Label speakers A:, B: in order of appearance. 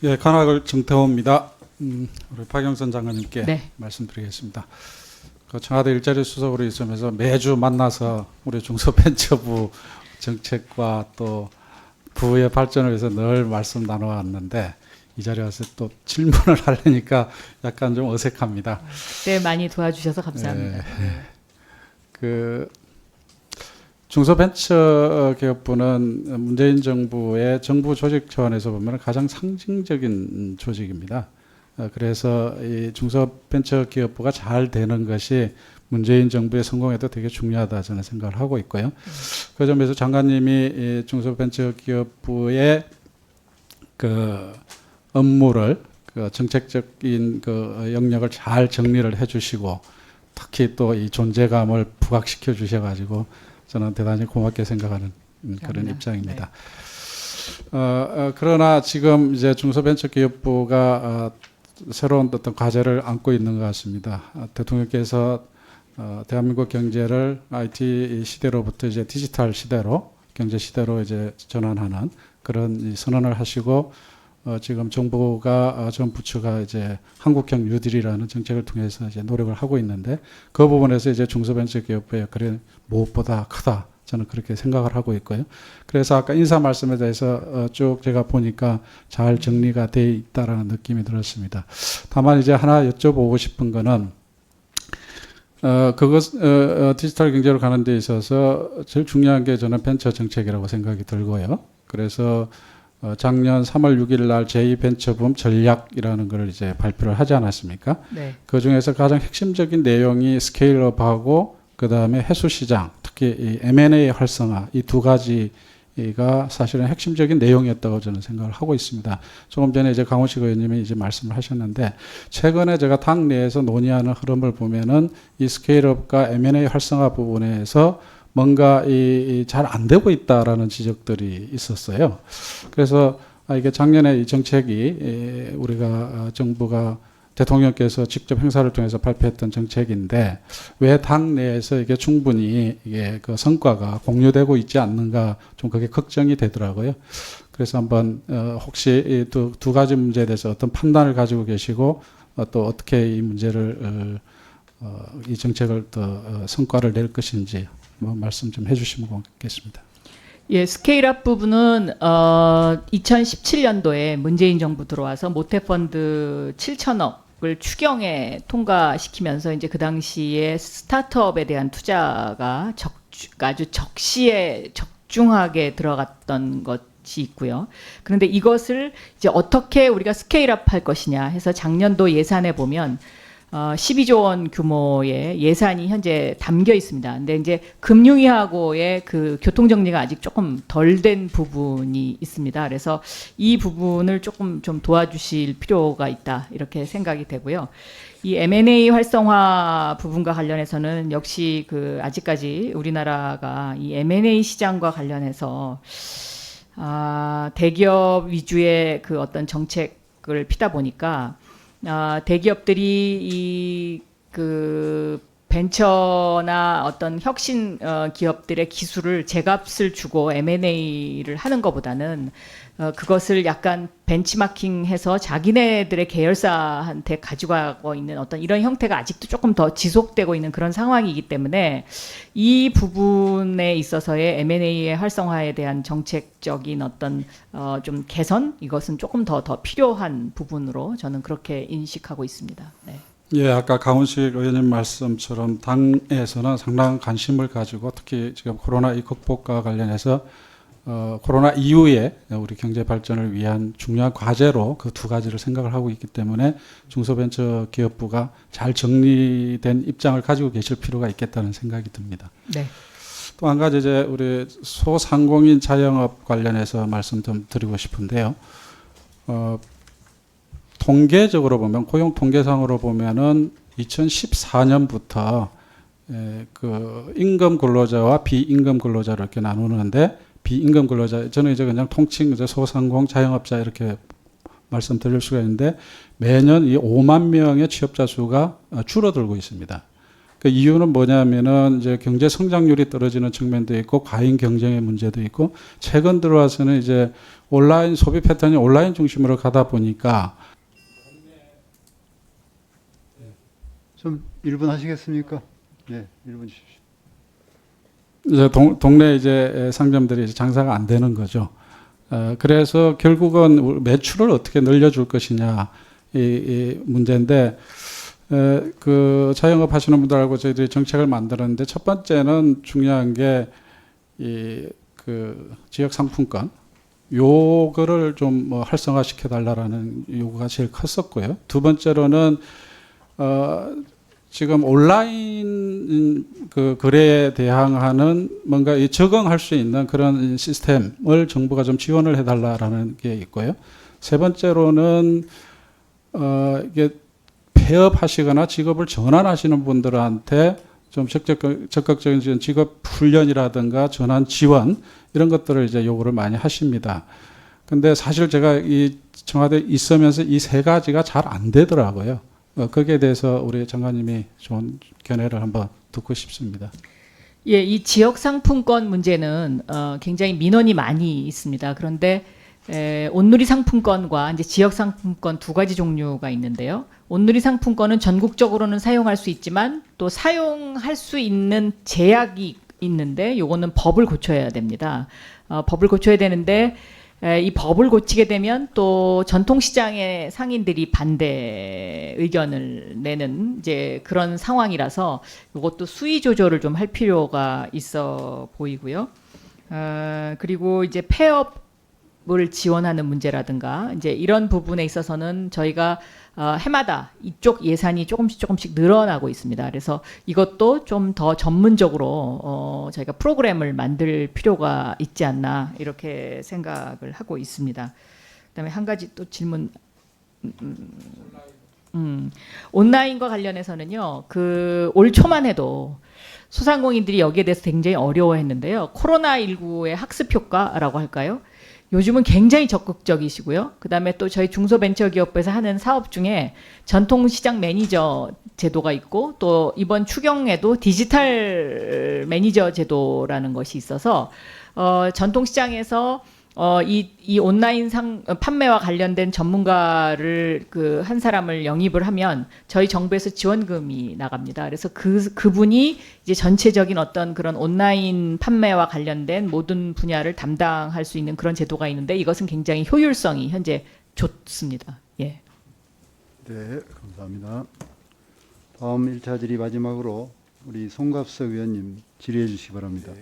A: 예, 관악을 정태호입니다. 우리 박영선 장관님께
B: 네.
A: 말씀드리겠습니다. 그 청와대 일자리 수석으로 있으면서 매주 만나서 우리 중소벤처부 정책과 또 부의 발전을 위해서 늘 말씀 나눠왔는데 이 자리에 와서 또 질문을 하려니까 약간 좀 어색합니다.
B: 네, 많이 도와주셔서 감사합니다.
A: 그 중소벤처기업부는 문재인 정부의 정부 조직 차원에서 보면 가장 상징적인 조직입니다. 그래서 이 중소벤처기업부가 잘 되는 것이 문재인 정부의 성공에도 되게 중요하다 저는 생각을 하고 있고요. 그 점에서 장관님이 이 중소벤처기업부의 그 업무를 그 정책적인 그 영역을 잘 정리를 해주시고 특히 또 이 존재감을 부각시켜 주셔가지고 저는 대단히 고맙게 생각하는 그런 입장입니다. 네. 그러나 지금 이제 중소벤처기업부가 새로운 어떤 과제를 안고 있는 것 같습니다. 대통령께서 대한민국 경제를 IT 시대로부터 이제 디지털 시대로 경제 시대로 이제 전환하는 그런 선언을 하시고 지금 정부가 전 부처가 이제 한국형 뉴딜이라는 정책을 통해서 이제 노력을 하고 있는데 그 부분에서 이제 중소벤처기업부의 역할이 무엇보다 크다. 저는 그렇게 생각을 하고 있고요. 그래서 아까 인사 말씀에 대해서 쭉 제가 보니까 잘 정리가 돼 있다라는 느낌이 들었습니다. 다만 이제 하나 여쭤보고 싶은 거는 디지털 경제로 가는 데 있어서 제일 중요한 게 저는 벤처 정책이라고 생각이 들고요. 그래서 작년 3월 6일 날 제2벤처붐 전략이라는 걸 이제 발표를 하지 않았습니까?
B: 네.
A: 그 중에서 가장 핵심적인 내용이 스케일업하고 그 다음에 해수시장, 특히 이 M&A 활성화 이 두 가지가 사실은 핵심적인 내용이었다고 저는 생각을 하고 있습니다. 조금 전에 이제 강훈식 의원님이 이제 말씀을 하셨는데 최근에 제가 당 내에서 논의하는 흐름을 보면은 이 스케일업과 M&A 활성화 부분에서 뭔가 잘 안 되고 있다라는 지적들이 있었어요. 그래서 이게 작년에 이 정책이 우리가 정부가 대통령께서 직접 행사를 통해서 발표했던 정책인데 왜 당 내에서 이게 충분히 이게 그 성과가 공유되고 있지 않는가 좀 그게 걱정이 되더라고요. 그래서 한번 혹시 이 두 가지 문제에 대해서 어떤 판단을 가지고 계시고 또 어떻게 이 문제를 이 정책을 더 성과를 낼 것인지 말씀 좀 해주시면 고맙겠습니다.
B: 예, 스케일업 부분은 2017년도에 문재인 정부 들어와서 모태펀드 7천억을 추경에 통과시키면서 이제 그 당시에 스타트업에 대한 투자가 아주 적시에 적중하게 들어갔던 것이 있고요. 그런데 이것을 이제 어떻게 우리가 스케일업 할 것이냐 해서 작년도 예산에 보면 12조 원 규모의 예산이 현재 담겨 있습니다. 근데 이제 금융위하고의 그 교통정리가 아직 조금 덜 된 부분이 있습니다. 그래서 이 부분을 조금 좀 도와주실 필요가 있다. 이렇게 생각이 되고요. 이 M&A 활성화 부분과 관련해서는 역시 그 아직까지 우리나라가 이 M&A 시장과 관련해서 대기업 위주의 그 어떤 정책을 피다 보니까 대기업들이 그 벤처나 어떤 혁신 기업들의 기술을 제값을 주고 M&A를 하는 것보다는 그것을 약간 벤치마킹해서 자기네들의 계열사한테 가져가고 있는 어떤 이런 형태가 아직도 조금 더 지속되고 있는 그런 상황이기 때문에 이 부분에 있어서의 M&A의 활성화에 대한 정책적인 어떤 좀 개선 이것은 조금 더 필요한 부분으로 저는 그렇게 인식하고 있습니다. 네.
A: 예, 아까 강훈식 의원님 말씀처럼 당에서는 상당한 관심을 가지고 특히 지금 코로나 이 극복과 관련해서 코로나 이후에 우리 경제 발전을 위한 중요한 과제로 그 두 가지를 생각을 하고 있기 때문에 중소벤처기업부가 잘 정리된 입장을 가지고 계실 필요가 있겠다는 생각이 듭니다.
B: 네.
A: 또 한 가지 이제 우리 소상공인 자영업 관련해서 말씀 좀 드리고 싶은데요. 통계적으로 보면 고용 통계상으로 보면은 2014년부터 그 임금 근로자와 비임금 근로자를 이렇게 나누는데 비임금 근로자 저는 이제 그냥 통칭 이제 소상공 자영업자 이렇게 말씀드릴 수가 있는데 매년 이 5만 명의 취업자 수가 줄어들고 있습니다. 그 이유는 뭐냐면은 이제 경제 성장률이 떨어지는 측면도 있고 과잉 경쟁의 문제도 있고 최근 들어와서는 이제 온라인 소비 패턴이 온라인 중심으로 가다 보니까
C: 좀 1분 하시겠습니까? 네, 1분 주십시오.
A: 이제 동네 이제 상점들이 이제 장사가 안 되는 거죠. 그래서 결국은 매출을 어떻게 늘려줄 것이냐 이 문제인데 그 자영업 하시는 분들하고 저희들이 정책을 만들었는데 첫 번째는 중요한 게 이 그 지역 상품권 요거를 좀 뭐 활성화 시켜 달라라는 요구가 제일 컸었고요. 두 번째로는 지금 온라인 그 거래에 대항하는 뭔가 이 적응할 수 있는 그런 시스템을 정부가 좀 지원을 해달라라는 게 있고요. 세 번째로는 이게 폐업하시거나 직업을 전환하시는 분들한테 좀 적극적인 직업 훈련이라든가 전환 지원 이런 것들을 이제 요구를 많이 하십니다. 근데 사실 제가 이 청와대에 있으면서 이 세 가지가 잘 안 되더라고요. 거기에 대해서 우리 장관님이 좋은 견해를 한번 듣고 싶습니다.
B: 예, 이 지역 상품권 문제는 굉장히 민원이 많이 있습니다. 그런데 온누리 상품권과 이제 지역 상품권 두 가지 종류가 있는데요. 온누리 상품권은 전국적으로는 사용할 수 있지만 또 사용할 수 있는 제약이 있는데 요거는 법을 고쳐야 됩니다. 법을 고쳐야 되는데 이 법을 고치게 되면 또 전통시장의 상인들이 반대 의견을 내는 이제 그런 상황이라서 이것도 수위 조절을 좀 할 필요가 있어 보이고요. 그리고 이제 폐업을 지원하는 문제라든가 이제 이런 부분에 있어서는 저희가 해마다 이쪽 예산이 조금씩 늘어나고 있습니다. 그래서 이것도 좀 더 전문적으로 저희가 프로그램을 만들 필요가 있지 않나 이렇게 생각을 하고 있습니다. 그다음에 한 가지 또 질문. 온라인과 관련해서는요. 그 올 초만 해도 소상공인들이 여기에 대해서 굉장히 어려워했는데요. 코로나19의 학습 효과라고 할까요? 요즘은 굉장히 적극적이시고요. 그다음에 또 저희 중소벤처기업부에서 하는 사업 중에 전통시장 매니저 제도가 있고 또 이번 추경에도 디지털 매니저 제도라는 것이 있어서 전통시장에서 이 온라인 판매와 관련된 전문가를 그 한 사람을 영입을 하면 저희 정부에서 지원금이 나갑니다. 그래서 그분이 이제 전체적인 어떤 그런 온라인 판매와 관련된 모든 분야를 담당할 수 있는 그런 제도가 있는데 이것은 굉장히 효율성이 현재 좋습니다. 예.
C: 네, 감사합니다. 다음 1차 질의 마지막으로 우리 송갑석 의원님 질의해 주시기 바랍니다.